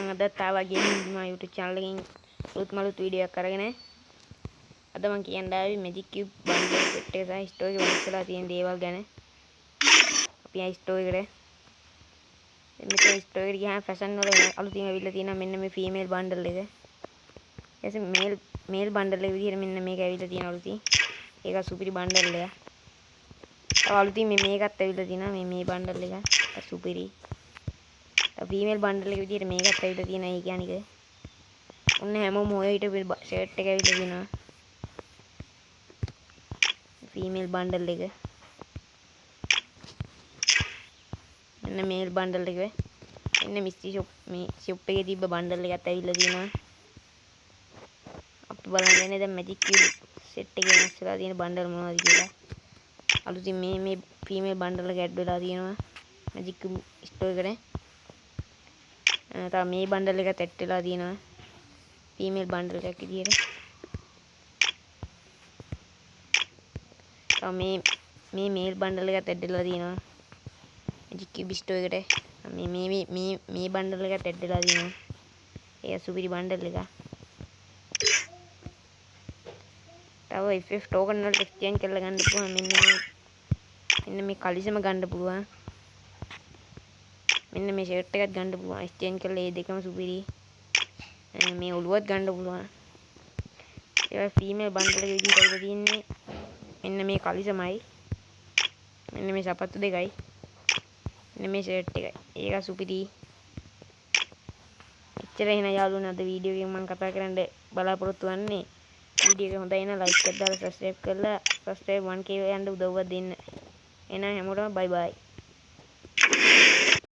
මම අද තාවා ගේමින් මා YouTube channel එකකින් අලුත් වීඩියෝ එකක් අරගෙන අද මම කියන්න ආවේ Magic Cube bundle set එක සහ store එකේ වෙනස් වෙලා තියෙන දේවල් ගැන. අපි ආ store එකට මෙතන store එකට ගියාම fashion වල අලුතින් ඇවිල්ලා තියෙනවා මෙන්න මේ female bundle එක. ඊට male bundle එක විදිහට මෙන්න මේක ඇවිල්ලා තියෙනවා අලුතින්. ඒක සුපිරි bundle එකක්. තව අලුතින් මේකත් ඇවිල්ලා තියෙනවා මේ bundle එක. සුපිරි. female bundle එක විදිහට මේකත් ඇවිල්ලා තියෙනවා. ඒ කියන්නේ ඔන්න හැමෝම ඔය හිටපු shirt එක ඇවිල්ලා තියෙනවා. female bundle එක. මෙන්න male bundle එක. මෙන්න mystery shop මේ shop එකේ තිබ්බ bundle එකත් ඇවිල්ලා තියෙනවා. අපි බලන්න දැන් Magic Cube set එකේ වෙනස් වෙලා තියෙන bundle මොනවද කියලා. අලුතින් මේ female bundle එක add වෙලා තියෙනවා Magic Cube store එකට. තව මේ බන්ඩල් එකත් ඇඩ් වෙලා තියෙනවා ෆීමේල් බන්ඩල් එකක් විදියට. තව මේ මේල් බන්ඩල් එකත් ඇඩ් වෙලා තියෙනවා Magic Cube store එකට. මේ බන්ඩල් එකත් ඇඩ් වෙලා තියෙනවා. ඒක සුපිරි බන්ඩල් එකක්. තව FF token වලට exchange කරලා ගන්න පුළුවන්. මෙන්න මේ කලිසම ගන්න පුළුවන්. මෙන්න මේ shirt එකත් ගන්න පුළුවන් exchange කරලා. මේ දෙකම සුපිරි. මේ ඔළුවත් ගන්න පුළුවන්. ඒක female bundle එක විදිහට ඇවිල්ලා තියෙන්නේ. මෙන්න මේ කලිසමයි. මෙන්න මේ සපත්තු දෙකයි. මෙන්න මේ shirt එකයි. ඒක සුපිරි. එච්චර එහෙනම් යාළුවනේ අද වීඩියෝ එකෙන් මම කතා කරන්න බලාපොරොත්තු වෙන්නේ. වීඩියෝ එක හොඳයි නම් like එකක් දාලා subscribe කරලා subscribe 1k යන්න උදව්වක් දෙන්න. එහෙනම් හැමෝටම bye bye.